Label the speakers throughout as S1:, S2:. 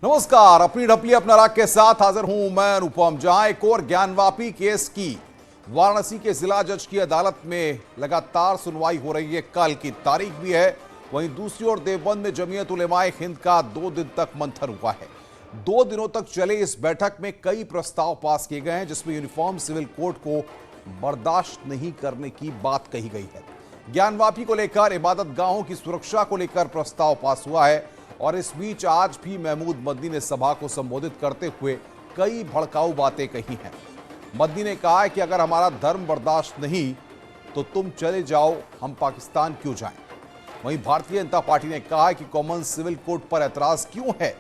S1: नमस्कार, अपनी ढपली अपना राग के साथ हाजिर हूं मैं अनुपम। जहां एक और ज्ञानवापी केस की वाराणसी के जिला जज की अदालत में लगातार सुनवाई हो रही है, कल की तारीख भी है। वहीं दूसरी ओर देवबंद में जमीयत उलेमाए हिंद का 2 दिन तक मंथन हुआ है। 2 दिनों तक चले इस बैठक में कई प्रस्ताव पास किए गए हैं, जिसमें यूनिफॉर्म सिविल कोड को बर्दाश्त नहीं करने की बात कही गई है। ज्ञानवापी को लेकर, इबादत गाहों की सुरक्षा को लेकर प्रस्ताव पास हुआ है। और इस बीच आज भी महमूद मदनी ने सभा को संबोधित करते हुए कई भड़काऊ बातें कही हैं। मदनी ने कहा है कि अगर हमारा धर्म बर्दाश्त नहीं तो तुम चले जाओ, हम पाकिस्तान क्यों जाएं। वहीं भारतीय जनता पार्टी ने कहा है कि कॉमन सिविल कोड पर ऐतराज क्यों है,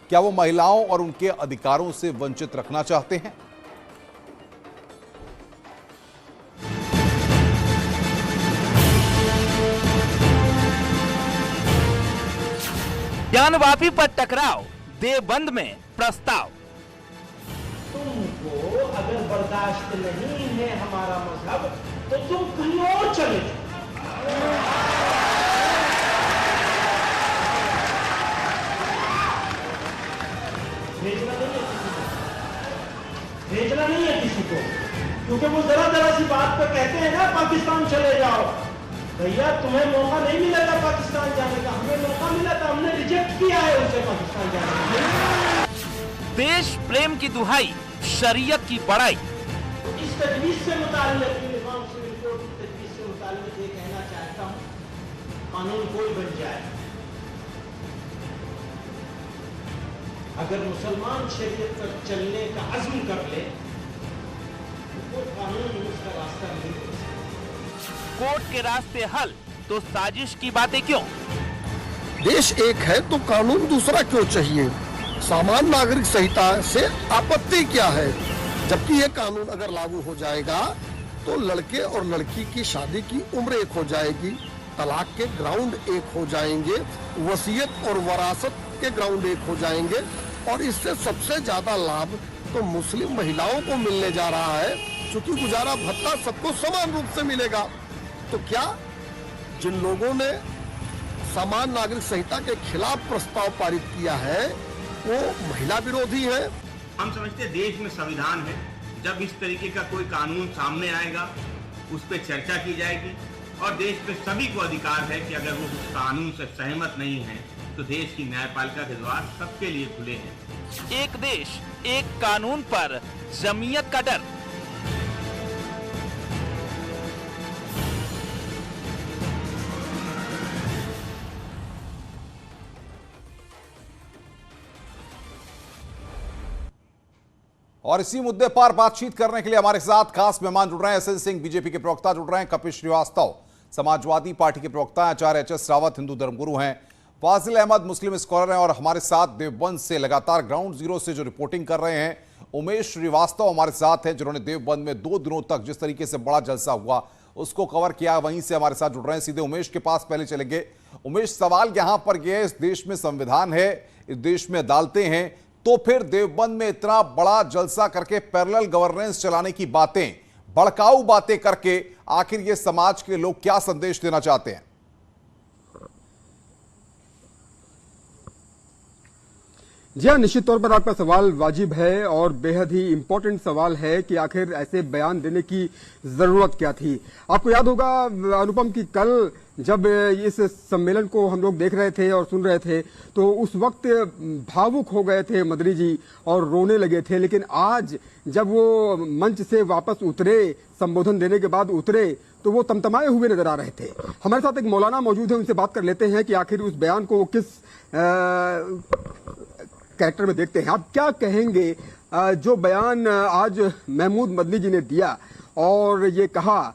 S1: क्या वो महिलाओं और उनके अधिकारों से वंचित रखना चाहते हैं।
S2: ज्ञानवापी पर टकराव, देवबंद में प्रस्ताव।
S3: तुमको अगर बर्दाश्त नहीं है हमारा मजहब तो तुम कहीं और चले जाओ। भेजना नहीं है किसी को, क्योंकि वो जरा सी बात पे कहते हैं ना पाकिस्तान चले जाओ। भैया तुम्हें मौका नहीं मिला था पाकिस्तान जाने का, हमें मौका मिला था, हमने रिजेक्ट किया है उसे पाकिस्तान जाने का।
S2: देश प्रेम की दुहाई, शरीयत की बड़ाई।
S3: इस तजवीज से मुताल्लिक, यूनिफॉर्म सिविल कोड की तजवीज से मुताल्लिक ये कहना चाहता हूँ, कानून कोई बन जाए, अगर मुसलमान शरीयत पर चलने का अज़्म कर ले तो कानून उसका रास्ता नहीं हो सकता।
S2: कोर्ट के रास्ते हल तो साजिश की बातें क्यों।
S4: देश एक है तो कानून दूसरा क्यों चाहिए। सामान्य नागरिक संहिता से आपत्ति क्या है, जबकि ये कानून अगर लागू हो जाएगा तो लड़के और लड़की की शादी की उम्र एक हो जाएगी, तलाक के ग्राउंड एक हो जाएंगे, वसीयत और वरासत के ग्राउंड एक हो जाएंगे। और इससे सबसे ज्यादा लाभ तो मुस्लिम महिलाओं को मिलने जा रहा है, क्योंकि गुजारा भत्ता सबको समान रूप से मिलेगा। तो क्या जिन लोगों ने समान नागरिक संहिता के खिलाफ प्रस्ताव पारित किया है वो महिला विरोधी है।
S5: हम समझते हैं देश में संविधान है, जब इस तरीके का कोई कानून सामने आएगा उस पर चर्चा की जाएगी और देश में सभी को अधिकार है कि अगर वो उस कानून से सहमत नहीं है तो देश की न्यायपालिका के द्वार सबके लिए खुले हैं।
S2: एक देश एक कानून पर जमीयत का डर।
S1: और इसी मुद्दे पर बातचीत करने के लिए हमारे साथ खास मेहमान जुड़ रहे हैं। एसएन सिंह बीजेपी के प्रवक्ता जुड़ रहे हैं, कपिल श्रीवास्तव समाजवादी पार्टी के प्रवक्ता हैं, आचार्य एच.एस. रावत हिंदू धर्मगुरु हैं, फाजिल अहमद मुस्लिम स्कॉलर हैं और हमारे साथ देवबंद से लगातार ग्राउंड जीरो से जो रिपोर्टिंग कर रहे हैं उमेश श्रीवास्तव हमारे साथ हैं, जिन्होंने देवबंद में 2 दिनों तक जिस तरीके से बड़ा जलसा हुआ उसको कवर किया। वहीं से हमारे साथ जुड़ रहे हैं, सीधे उमेश के पास पहले चलेंगे। उमेश, सवाल यहां पर यह है, इस देश में संविधान है, इस देश में अदालतें हैं, तो फिर देवबंद में इतना बड़ा जलसा करके पैरेलल गवर्नेंस चलाने की बातें, भड़काऊ बातें करके आखिर ये समाज के लोग क्या संदेश देना चाहते हैं।
S6: जी हाँ, निश्चित तौर पर आपका सवाल वाजिब है और बेहद ही इम्पोर्टेंट सवाल है कि आखिर ऐसे बयान देने की जरूरत क्या थी। आपको याद होगा अनुपम की कल जब इस सम्मेलन को हम लोग देख रहे थे और सुन रहे थे तो उस वक्त भावुक हो गए थे मदनी जी और रोने लगे थे, लेकिन आज जब वो मंच से वापस उतरे, संबोधन देने के बाद उतरे, तो वो तमतमाए हुए नजर आ रहे थे। हमारे साथ एक मौलाना मौजूद है, उनसे बात कर लेते हैं कि आखिर उस बयान को वो किस कैरेक्टर में देखते हैं। आप क्या कहेंगे जो बयान आज महमूद मदनी जी ने दिया और ये कहा,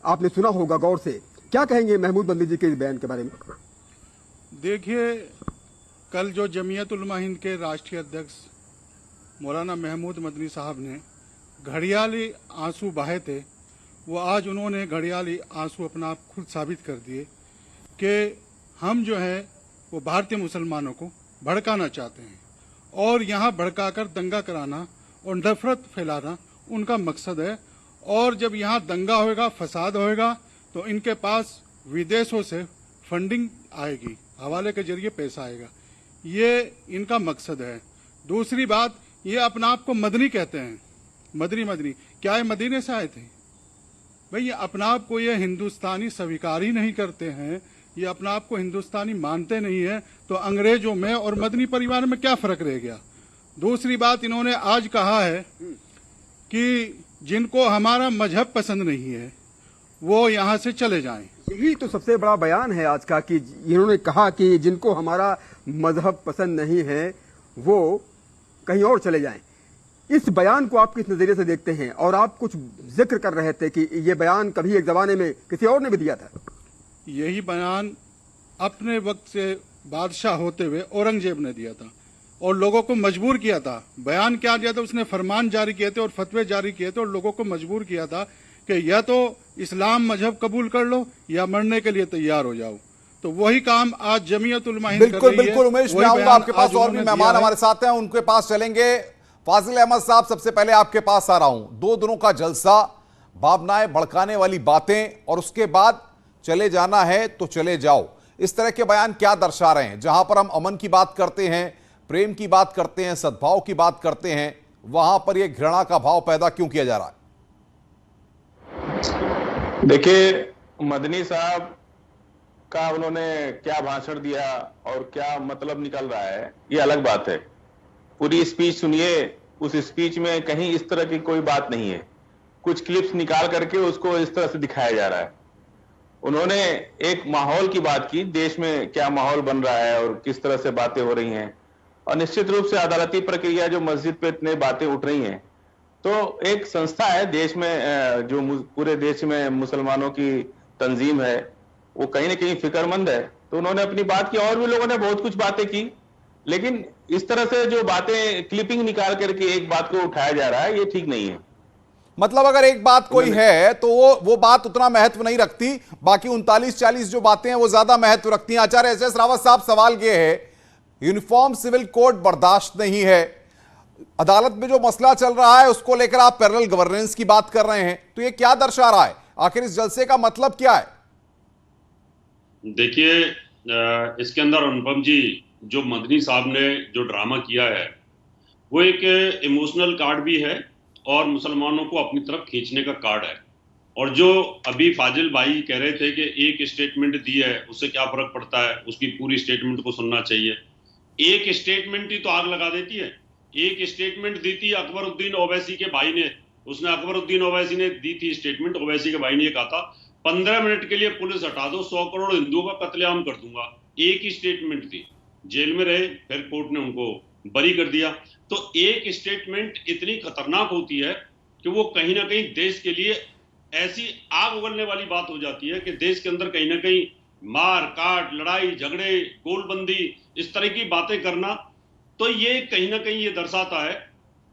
S6: आपने सुना होगा गौर से, क्या कहेंगे महमूद मदनी जी के बयान के बारे में।
S7: देखिए, कल जो जमीयत उलमा हिंद के राष्ट्रीय अध्यक्ष मौलाना महमूद मदनी साहब ने घड़ियाली आंसू बहाए थे, वो आज उन्होंने घड़ियाली आंसू अपना आप खुद साबित कर दिए कि हम जो है वो भारतीय मुसलमानों को भड़काना चाहते हैं और यहाँ भड़काकर दंगा कराना और नफरत फैलाना उनका मकसद है। और जब यहाँ दंगा होएगा, फसाद होएगा, तो इनके पास विदेशों से फंडिंग आएगी, हवाले के जरिए पैसा आएगा। ये इनका मकसद है। दूसरी बात, ये अपना आप को मदनी कहते हैं, मदनी। क्या ये मदीने से आए थे? भाई ये अपना आप को ये हिंदुस्तानी स्वीकार ही नहीं करते हैं, ये अपना आप को हिंदुस्तानी मानते नहीं है, तो अंग्रेजों में और मदनी परिवार में क्या फर्क रह गया? दूसरी बात, इन्होंने आज कहा है कि जिनको हमारा मजहब पसंद नहीं है वो यहाँ से चले जाएं।
S6: यही तो सबसे बड़ा बयान है आज का कि इन्होंने कहा कि जिनको हमारा मजहब पसंद नहीं है वो कहीं और चले जाएं। इस बयान को आप किस नजरिए से देखते हैं? और आप कुछ जिक्र कर रहे थे कि ये बयान कभी एक जमाने में किसी और ने भी दिया था।
S7: यही बयान अपने वक्त से बादशाह होते हुए औरंगजेब ने दिया था और लोगों को मजबूर किया था। बयान क्या दिया था? उसने फरमान जारी किए थे और फतवे जारी किए थे और लोगों को मजबूर किया था कि या तो इस्लाम मजहब कबूल कर लो या मरने के लिए तैयार हो जाओ। तो वही काम आज जमीयत उलमा हिंद कर रही है।
S1: बिल्कुल उमेश, मैं आऊंगा आपके पास। और भी मेहमान हमारे साथ हैं, उनके पास चलेंगे। फाजिल अहमद साहब, सबसे पहले आपके पास आ रहा हूं। 2 दिनों का जलसा, भावनाएं भड़काने वाली बातें और उसके बाद चले जाना है तो चले जाओ, इस तरह के बयान क्या दर्शा रहे हैं? जहां पर हम अमन की बात करते हैं, प्रेम की बात करते हैं, सद्भाव की बात करते हैं, वहां पर यह घृणा का भाव पैदा क्यों किया जा रहा है?
S8: देखिए, मदनी साहब का उन्होंने क्या भाषण दिया और क्या मतलब निकल रहा है, ये अलग बात है। पूरी स्पीच सुनिए, उस स्पीच में कहीं इस तरह की कोई बात नहीं है। कुछ क्लिप्स निकाल करके उसको इस तरह से दिखाया जा रहा है। उन्होंने एक माहौल की बात की, देश में क्या माहौल बन रहा है और किस तरह से बातें हो रही हैं, और निश्चित रूप से अदालती प्रक्रिया जो मस्जिद पे इतने बातें उठ रही हैं, तो एक संस्था है देश में, जो पूरे देश में मुसलमानों की तंजीम है, वो कहीं ना कहीं फिक्रमंद है। तो उन्होंने अपनी बात की, और भी लोगों ने बहुत कुछ बातें की, लेकिन इस तरह से जो बातें क्लिपिंग निकाल करके एक बात को उठाया जा रहा है, ये ठीक नहीं है।
S1: मतलब अगर एक बात कोई है तो वो बात उतना महत्व नहीं रखती, बाकी 39-40 जो बातें हैं वो ज्यादा महत्व रखती हैं। आचार्य एस रावत साहब, सवाल ये है, यूनिफॉर्म सिविल कोड बर्दाश्त नहीं है, अदालत में जो मसला चल रहा है उसको लेकर आप पैरेलल गवर्नेंस की बात कर रहे हैं, तो ये क्या दर्शा रहा है? आखिर इस जलसे का मतलब क्या है?
S9: देखिए, इसके अंदर अनुपम जी, जो मदनी साहब ने जो ड्रामा किया है वो एक इमोशनल कार्ड भी है और मुसलमानों को अपनी तरफ खींचने का कार्ड है। और जो अभी फाजिल भाई कह रहे थे कि एक स्टेटमेंट दी है उससे क्या फर्क पड़ता है, उसकी पूरी स्टेटमेंट को सुनना चाहिए। एक स्टेटमेंट ही तो आग लगा देती है। एक स्टेटमेंट दी थी अकबरुद्दीन ओवैसी के भाई ने, उसने अकबरुद्दीन ओवैसी ने दी थी स्टेटमेंट। ओवैसी के भाई ने ये कहा था 15 मिनट के लिए पुलिस हटा दो, 100 करोड़ हिंदुओं का कत्लेआम कर दूंगा। एक ही स्टेटमेंट थी, जेल में रहे, फिर कोर्ट ने उनको बरी कर दिया। तो एक स्टेटमेंट इतनी खतरनाक होती है कि वो कहीं ना कहीं देश के लिए ऐसी आग उगलने वाली बात हो जाती है कि देश के अंदर कहीं ना कहीं मार काट, लड़ाई झगड़े, गोलबंदी, इस तरह की बातें करना, तो ये कहीं ना कहीं ये दर्शाता है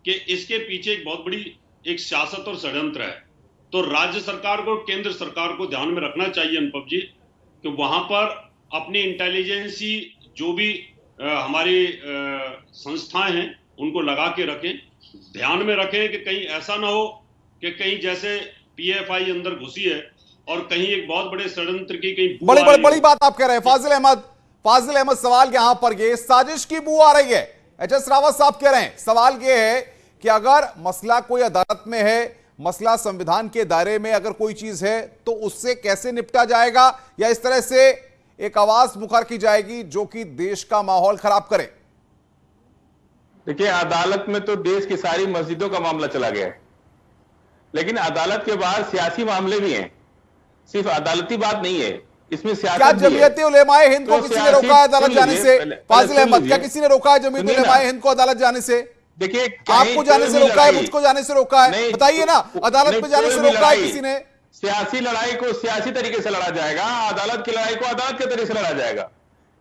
S9: कि इसके पीछे एक बहुत बड़ी एक सियासत और षड्यंत्र है। तो राज्य सरकार को, केंद्र सरकार को ध्यान में रखना चाहिए अनुपम जी, कि वहां पर अपनी इंटेलिजेंसी जो भी हमारी संस्थाएं हैं उनको लगा के रखें, ध्यान में रखें कि कहीं ऐसा ना हो कि कहीं जैसे पीएफआई अंदर घुसी है और कहीं एक बहुत बड़े षड्यंत्र की कहीं
S1: बड़ी बात आप कह रहे हैं। फाजिल अहमद, सवाल यहां पर ये साजिश की बू आ रही है। एच.एस. रावत साहब कह रहे हैं, सवाल ये है कि अगर मसला कोई अदालत में है, मसला संविधान के दायरे में अगर कोई चीज है तो उससे कैसे निपटा जाएगा, या इस तरह से एक आवाज मुखर की जाएगी जो कि देश का माहौल खराब करे?
S8: देखिए, अदालत में तो देश की सारी मस्जिदों का मामला चला गया है, लेकिन अदालत के बाद सियासी मामले भी हैं, सिर्फ अदालती बात नहीं है, इसमें सियासत
S1: क्या
S8: भी है।
S1: जमीयत उलेमाए हिंद को किसी ने रोका है अदालत जाने से? फाजिल अहमद, क्या किसी ने रोका है जमीयत उलेमाए हिंद को अदालत जाने से?
S8: देखिए,
S1: आपको जाने से रोका है, मुझको जाने से रोका है? बताइए ना, अदालत में जाने से रोका है किसी ने?
S8: सियासी लड़ाई को सियासी तरीके से लड़ा जाएगा, अदालत की लड़ाई को अदालत के तरीके से लड़ा जाएगा।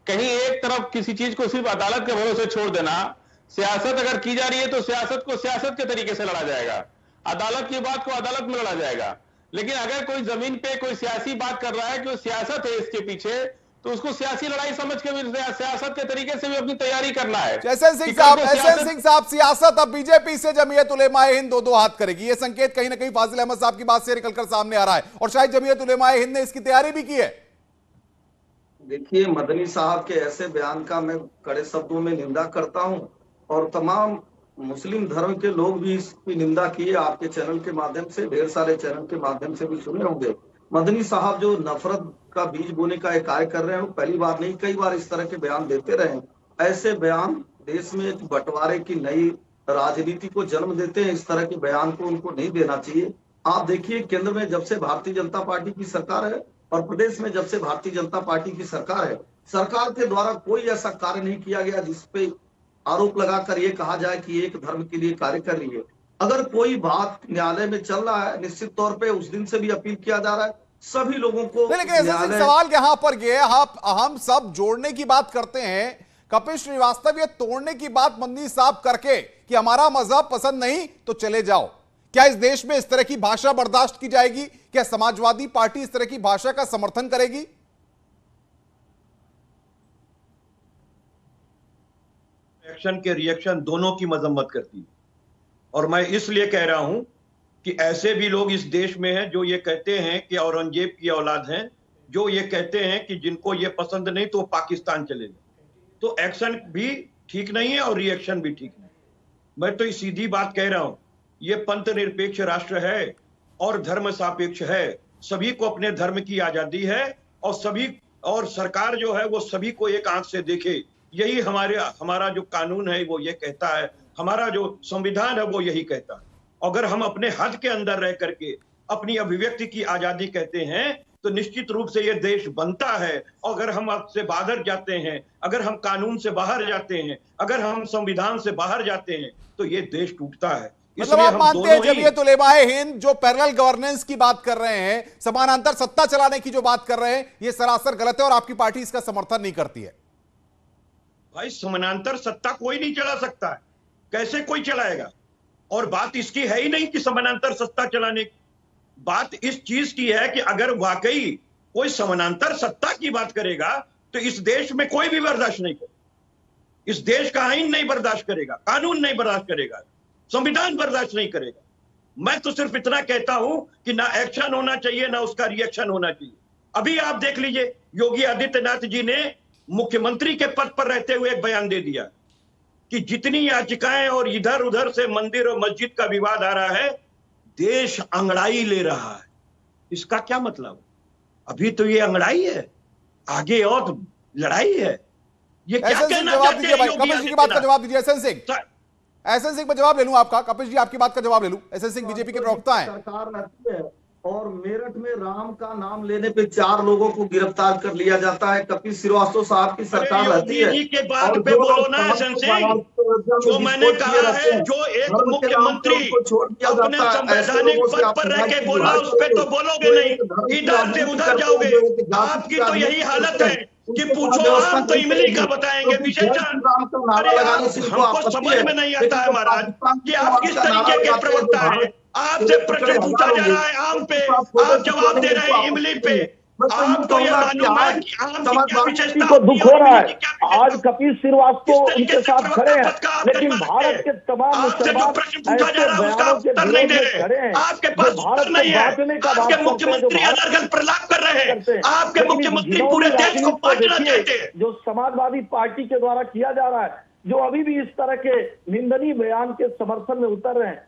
S8: कहीं एक तरफ किसी चीज को सिर्फ अदालत के भरोसे छोड़ देना, सियासत अगर की जा रही है तो सियासत को सियासत के तरीके से लड़ा जाएगा, अदालत की बात को अदालत में लड़ा जाएगा। लेकिन अगर कोई जमीन पे कोई सियासी बात कर रहा है कि वो सियासत है इसके पीछे, तो उसको सियासी लड़ाई समझ के भी सियासत के तरीके से भी अपनी तैयारी करना है।
S1: एसएन सिंह साहब, सियासत अब बीजेपी से जमीयत उलेमाए हिंद दो हाथ करेगी, ये संकेत कहीं ना कहीं फाजिल अहमद साहब की बात से निकलकर सामने आ रहा है, और शायद जमीयत उलेमाए हिंद ने इसकी तैयारी भी की है।
S10: देखिए, मदनी साहब के ऐसे बयान का मैं कड़े शब्दों में निंदा करता हूं और तमाम मुस्लिम धर्म के लोग भी इसकी निंदा किए। आपके चैनल के माध्यम से, ढेर सारे चैनल के माध्यम से भी सुने होंगे। मदनी साहब जो नफरत का बीज बोने का एक कार्य कर रहे हैं, वो पहली बार नहीं, कई बार इस तरह के बयान देते रहे। ऐसे बयान देश में एक बंटवारे की नई राजनीति को जन्म देते हैं। इस तरह के बयान को उनको नहीं देना चाहिए। आप देखिए, केंद्र में जब से भारतीय जनता पार्टी की सरकार है और प्रदेश में जब से भारतीय जनता पार्टी की सरकार है, सरकार के द्वारा कोई ऐसा कार्य नहीं किया गया जिसपे आरोप लगाकर ये कहा जाए कि एक धर्म के लिए कार्य कर रही है। अगर कोई बात न्यायालय में चल रहा है, निश्चित तौर पे उस दिन से भी अपील किया जा रहा है सभी लोगों को।
S1: लेकिन सवाल यहाँ पर ये, हम सब जोड़ने की बात करते हैं, कपिल श्रीवास्तव ये तोड़ने की बात मदनी साहब करके कि हमारा मजहब पसंद नहीं तो चले जाओ। क्या इस देश में इस तरह की भाषा बर्दाश्त की जाएगी? क्या समाजवादी पार्टी इस तरह की भाषा का समर्थन करेगी?
S11: एक्शन के रिएक्शन दोनों की मजम्मत करती है। और मैं इसलिए कह रहा हूं कि ऐसे भी लोग इस देश में हैं जो ये कहते हैं कि औरंगजेब की औलाद हैं, जो ये कहते हैं कि जिनको ये पसंद नहीं तो पाकिस्तान चले जाए। तो एक्शन भी ठीक नहीं है और रिएक्शन भी ठीक नहीं। मैं तो सीधी बात कह रहा हूं, ये पंथ निरपेक्ष राष्ट्र है और धर्म सापेक्ष है। सभी को अपने धर्म की आजादी है और सरकार जो है वो सभी को एक आंख से देखे। यही हमारा जो कानून है वो ये कहता है, हमारा जो संविधान है वो यही कहता है। अगर हम अपने हद के अंदर रह करके अपनी अभिव्यक्ति की आजादी कहते हैं तो निश्चित रूप से ये देश बनता है। अगर हम आपसे बाहर जाते हैं, अगर हम कानून से बाहर जाते हैं, अगर हम संविधान से बाहर जाते हैं तो ये देश टूटता है।
S1: मतलब आप मानते हैं जमीयत उलेमाए हिंद जो पैरेलल गवर्नेंस की बात कर रहे हैं, समानांतर सत्ता चलाने की जो बात कर रहे हैं, ये सरासर गलत है और आपकी पार्टी इसका समर्थन नहीं करती है?
S11: भाई, समानांतर सत्ता कोई नहीं चला सकता है। कैसे कोई चलाएगा? और बात इसकी है ही नहीं कि समानांतर सत्ता चलाने की, बात इस चीज की है कि अगर वाकई कोई समानांतर सत्ता की बात करेगा तो इस देश में कोई भी बर्दाश्त नहीं करेगा। इस देश का आईन नहीं बर्दाश्त करेगा, कानून नहीं बर्दाश्त करेगा, संविधान बर्दाश्त नहीं करेगा। मैं तो सिर्फ इतना कहता हूं कि ना एक्शन होना चाहिए ना उसका रिएक्शन होना चाहिए। अभी आप देख लीजिए, योगी आदित्यनाथ जी ने मुख्यमंत्री के पद पर रहते हुए एक बयान दे दिया कि जितनी याचिकाएं और इधर उधर से मंदिर और मस्जिद का विवाद आ रहा है, देश अंगड़ाई ले रहा है। इसका क्या मतलब? अभी तो ये अंगड़ाई है, आगे और लड़ाई है। ये क्या कहना चाहते हैं?
S1: कपिल जी की बात का जवाब दीजिए। एहसन सिंह, मैं जवाब ले लूं आपका। कपिल जी आपकी बात का जवाब ले लूं। एहसन सिंह बीजेपी के प्रवक्ता हैं।
S10: सरकार रहती है और मेरठ में राम का नाम लेने पे 4 लोगों को गिरफ्तार कर लिया जाता है। कपिल श्रीवास्तव साहब की सरकार रहती है।
S11: के बात पे बोलो ना एहसन सिंह, जो मैंने कहा है, जो एक मुख्यमंत्री अपने संवैधानिक पद पर रह के बोला उस पे तो बोलोगे नहीं, इधर से उधर जाओगे। आपकी तो यही हालत है कि पूछो आप तो इमली का बताएंगे विशेषण। अरे हमको समझ में नहीं आता है महाराज कि आप किस तरीके के प्रवक्ता हैं। आपसे प्रश्न पूछा जा रहा है आम पे, आप जवाब दे रहे हैं इमली पे। आपको ये मालूम है कि आम की क्या विशेषता
S12: को दुख हो रहा है। आज कपिल श्रीवास्तव उनके साथ खड़े हैं, लेकिन भारत के तमाम मुसलमान
S11: प्रश्न पूछा जा रहा है उसका उत्तर नहीं दे रहे। आपके पास उत्तर नहीं है। आपके मुख्यमंत्री अलग प्रलाप कर रहे हैं। आपके मुख्यमंत्री पूरे देश को बांटना चाहते हैं।
S12: जो समाजवादी पार्टी के द्वारा किया जा रहा है, जो अभी भी इस तरह के निंदनीय बयान के समर्थन में उतर रहे हैं,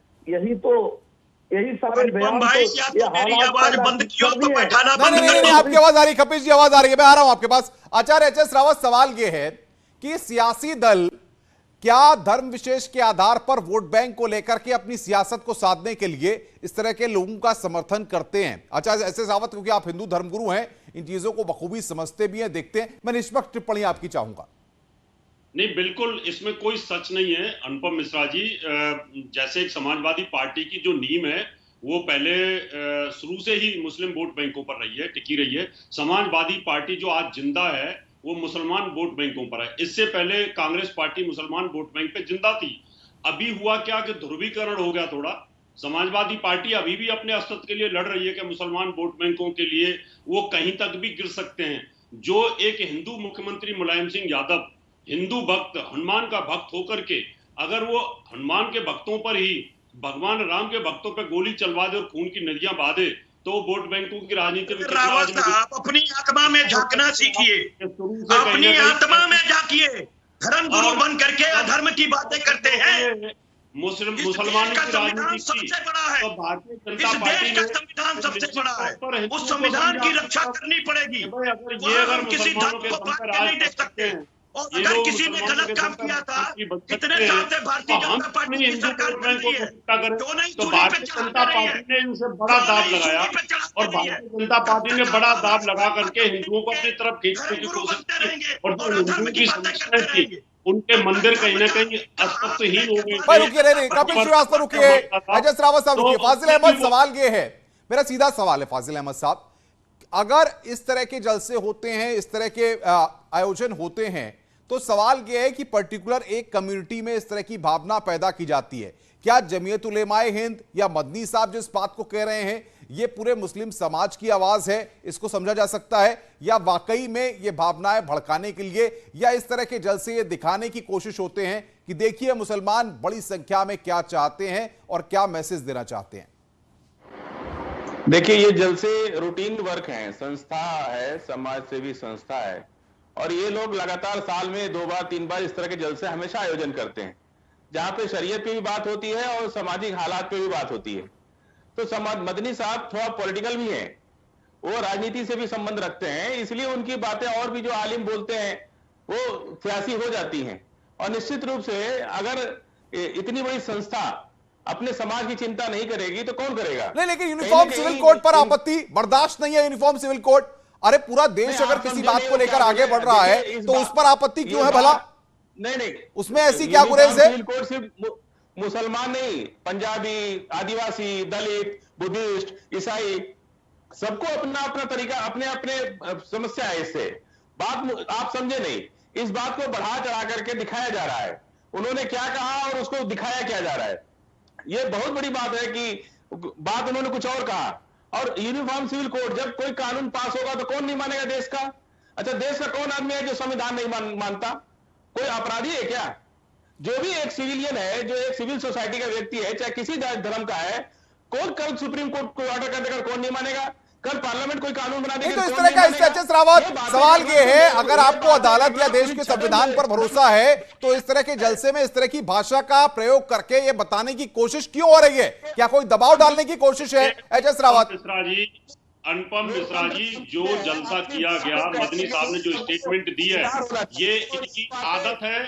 S12: यही सारे बयान
S11: आवाज बंद किया तो बैठाना बंद कर
S1: नहीं, आपकी आवाज आ रही, कपिल जी आवाज आ रही है, मैं आ रहा हूं आपके पास। आचार्य एच.एस. रावत, सवाल यह है कि सियासी दल क्या धर्म विशेष के आधार पर वोट बैंक को लेकर के अपनी सियासत को साधने के लिए इस तरह के लोगों का समर्थन करते हैं? आचार्य एच.एस. रावत, क्योंकि आप हिंदू धर्मगुरु हैं, इन चीजों को बखूबी समझते भी हैं, देखते हैं, मैं निष्पक्ष टिप्पणी आपकी चाहूंगा।
S9: नहीं, बिल्कुल इसमें कोई सच नहीं है अनुपम मिश्रा जी। जैसे एक समाजवादी पार्टी की जो नींव है वो पहले शुरू से ही मुस्लिम वोट बैंकों पर रही है, टिकी रही है। समाजवादी पार्टी जो आज जिंदा है वो मुसलमान वोट बैंकों पर है। इससे पहले कांग्रेस पार्टी मुसलमान वोट बैंक पे जिंदा थी। अभी हुआ क्या कि ध्रुवीकरण हो गया थोड़ा। समाजवादी पार्टी अभी भी अपने अस्तित्व के लिए लड़ रही है कि मुसलमान वोट बैंकों के लिए वो कहीं तक भी गिर सकते हैं। जो एक हिंदू मुख्यमंत्री मुलायम सिंह यादव, हिंदू भक्त, हनुमान का भक्त होकर के अगर वो हनुमान के भक्तों पर ही, भगवान राम के भक्तों पर गोली चलवा दे और खून की नदियां बहा दे, तो वोट बैंकों की राजनीति में
S11: रावत साहब अपनी आत्मा में झांकना सीखिए, अपनी आत्मा में झांकिए। धर्म गुरु बन करके अधर्म की बातें करते हैं।
S9: मुसलमानों की राजनीति
S11: सबसे बड़ा है,
S9: तो भारतीय
S11: इस
S9: जनता पार्टी
S11: देश का संविधान सबसे बड़ा है, उस संविधान की रक्षा करनी पड़ेगी।
S9: अगर
S11: किसी धर्म को बांट के नहीं देख सकते। और अगर किसी ने गलत काम किया था, इतने साल से भारतीय जनता पार्टी की सरकार बन रही है, क्यों नहीं
S9: तो भारतीय जनता पार्टी ने इनसे बड़ा दाब लगाया और भारतीय जनता पार्टी ने बड़ा दाब लगा करके हिंदुओं को अपनी तरफ खींचने की कोशिश की और जो हिंदुओं की समस्याएं थी उनके मंदिर कहीं ना कहीं अस्तित्वहीन हो गए।
S1: रुकिए, कपिल श्रीवास्तव रुकिए, अजय रावत साहब रुकिए। फाजिल अहमद, सवाल ये है, मेरा सीधा सवाल है फाजिल अहमद साहब, अगर इस तरह के जलसे होते हैं, इस तरह के आयोजन होते हैं, तो सवाल यह है कि पर्टिकुलर एक कम्युनिटी में इस तरह की भावना पैदा की जाती है। क्या जमीयत उलेमाए हिंद या मदनी साहब जिस बात को कह रहे हैं ये पूरे मुस्लिम समाज की आवाज है, इसको समझा जा सकता है, या वाकई में ये भावनाएं भड़काने के लिए या इस तरह के जलसे ये दिखाने की कोशिश होते हैं कि देखिए मुसलमान बड़ी संख्या में क्या चाहते हैं और क्या मैसेज देना चाहते हैं?
S8: देखिए, ये जलसे रूटीन वर्क है, संस्था है, समाज सेवी संस्था है और ये लोग लगातार साल में 2 बार 3 बार इस तरह के जलसे हमेशा आयोजन करते हैं, जहां पे शरीयत पे भी बात होती है और सामाजिक हालात पे भी बात होती है। तो मदनी साहब थोड़ा पॉलिटिकल भी हैं, वो राजनीति से भी संबंध रखते हैं, इसलिए उनकी बातें और भी जो आलिम बोलते हैं वो सियासी हो जाती हैं। और निश्चित रूप से अगर इतनी बड़ी संस्था अपने समाज की चिंता नहीं करेगी तो कौन करेगा?
S1: नहीं, लेकिन यूनिफॉर्म सिविल कोड पर आपत्ति बर्दाश्त नहीं है। यूनिफॉर्म सिविल कोड, अरे पूरा देश अगर किसी बात को लेकर आगे बढ़ रहा है तो उस पर आपत्ति क्यों है भला?
S8: नहीं,
S1: उसमें ऐसी क्या गुरेज है?
S8: सिविल कोड सिर्फ मुसलमान नहीं, पंजाबी, आदिवासी, दलित, बुद्धिस्ट, ईसाई, सबको अपना अपना तरीका, अपने अपने समस्या है। इससे बात आप समझे नहीं, इस बात को बढ़ा चढ़ा करके दिखाया जा रहा है। उन्होंने क्या कहा और उसको दिखाया क्या जा रहा है, ये बहुत बड़ी बात है कि बात उन्होंने कुछ और कहा। और यूनिफॉर्म सिविल कोड, जब कोई कानून पास होगा तो कौन नहीं मानेगा देश का? अच्छा, देश का कौन आदमी है जो संविधान नहीं मानता? कोई अपराधी है क्या? जो भी एक सिविलियन है, जो एक सिविल सोसाइटी का व्यक्ति है, चाहे किसी धर्म का है, कौन कल सुप्रीम कोर्ट को ऑर्डर कर देगा कौन नहीं मानेगा? कल पार्लियामेंट कोई कानून बना देगा?
S1: तो इस तरह का एच रावत सवाल ये है, अगर आपको अदालत या देश के संविधान पर भरोसा है तो इस तरह के जलसे में इस तरह की भाषा का प्रयोग करके ये बताने की कोशिश क्यों हो रही है? क्या कोई दबाव डालने की कोशिश है? एच रावत,
S9: अनुपम मिश्रा जी, जो जलसा किया गया, मदनी साहब ने जो स्टेटमेंट दी है, ये इनकी आदत है,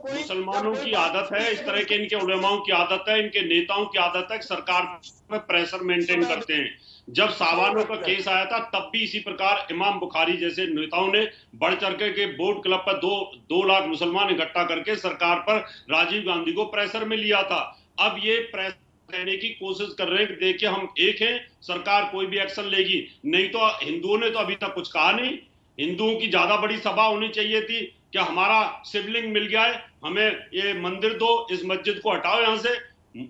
S9: मुसलमानों की आदत है, इस तरह के इनके उलेमाओं की आदत है, इनके नेताओं की आदत है, सरकार में प्रेशर मेंटेन करते हैं। जब सावानों का केस आया था तब भी इसी प्रकार इमाम बुखारी जैसे नेताओं ने बढ़ चढ़ के बोट क्लब पर 2 लाख मुसलमान इकट्ठा करके सरकार पर राजीव गांधी को प्रेशर में लिया था। अब ये प्रेशर कहने की कोशिश कर रहे हैं कि देखिए हम एक हैं, सरकार कोई भी एक्शन लेगी। नहीं तो हिंदुओं ने तो अभी तक कुछ कहा नहीं। हिंदुओं की ज्यादा बड़ी सभा होनी चाहिए थी कि हमारा शिवलिंग मिल गया है, हमें ये मंदिर दो, इस मस्जिद को हटाओ यहाँ से।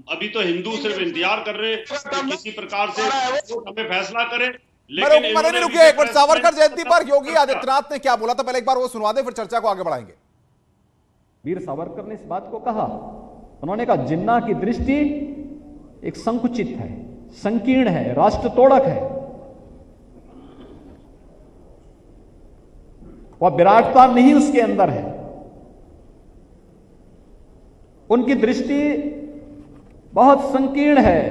S9: अभी तो हिंदू सिर्फ इंतजार कर रहे हैं कि किसी प्रकार से हमें फैसला करे।
S1: लेकिन रुकिए एक मिनट, सावरकर जयंती पर योगी आदित्यनाथ ने क्या बोला था, पहले एक बार वो सुनवा दे, फिर चर्चा को आगे बढ़ाएंगे।
S13: वीर सावरकर ने इस बात को कहा, उन्होंने कहा जिन्ना की दृष्टि एक संकुचित है, संकीर्ण है, राष्ट्र तोड़क है, वह विराटता नहीं उसके अंदर है। उनकी दृष्टि बहुत संकीर्ण है,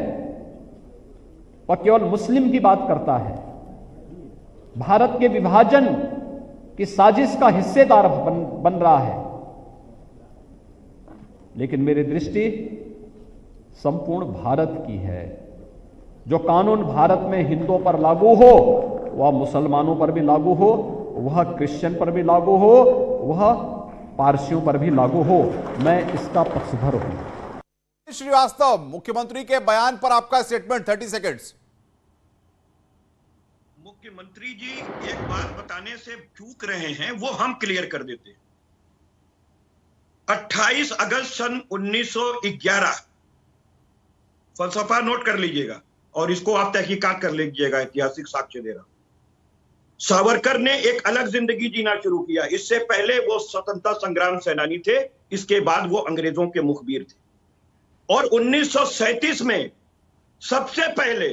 S13: वह केवल मुस्लिम की बात करता है, भारत के विभाजन की साजिश का हिस्सेदार बन रहा है। लेकिन मेरी दृष्टि संपूर्ण भारत की है। जो कानून भारत में हिंदुओं पर लागू हो वह मुसलमानों पर भी लागू हो, वह क्रिश्चियन पर भी लागू हो, वह पारसियों पर भी लागू हो। मैं इसका पक्षधर हूं।
S1: श्रीवास्तव, मुख्यमंत्री के बयान पर आपका स्टेटमेंट, 30 सेकंड्स।
S11: मुख्यमंत्री जी एक बात बताने से चूक रहे हैं, वो हम क्लियर कर देते हैं। 28 अगस्त सन 1911, फलसफा नोट कर लीजिएगा और इसको आप तहकीकात कर लीजिएगा, ऐतिहासिक साक्ष्य दे रहा। सावरकर ने एक अलग जिंदगी जीना शुरू किया। इससे पहले वो स्वतंत्रता संग्राम सेनानी थे, इसके बाद वो अंग्रेजों के मुखबिर थे। और 1937 में सबसे पहले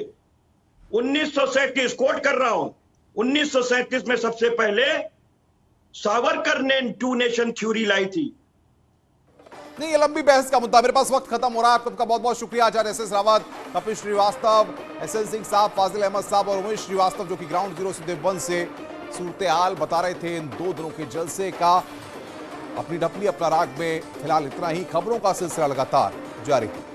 S11: 1937 कोट कर रहा हूं, 1937 में सबसे पहले सावरकर ने टू नेशन थ्योरी लाई थी।
S1: नहीं, ये लंबी बहस का मुद्दा, मेरे पास वक्त खत्म हो रहा है। आपका बहुत बहुत शुक्रिया आचार्य एस रावत, कपिल श्रीवास्तव, एसएन सिंह साहब, फाजिल अहमद साहब और उमेश श्रीवास्तव, जो कि ग्राउंड जीरो से देवबंद से सूरत हाल बता रहे थे इन 2 दिनों के जलसे का। अपनी ढपली अपना राग में फिलहाल इतना ही। खबरों का सिलसिला लगातार जारी है।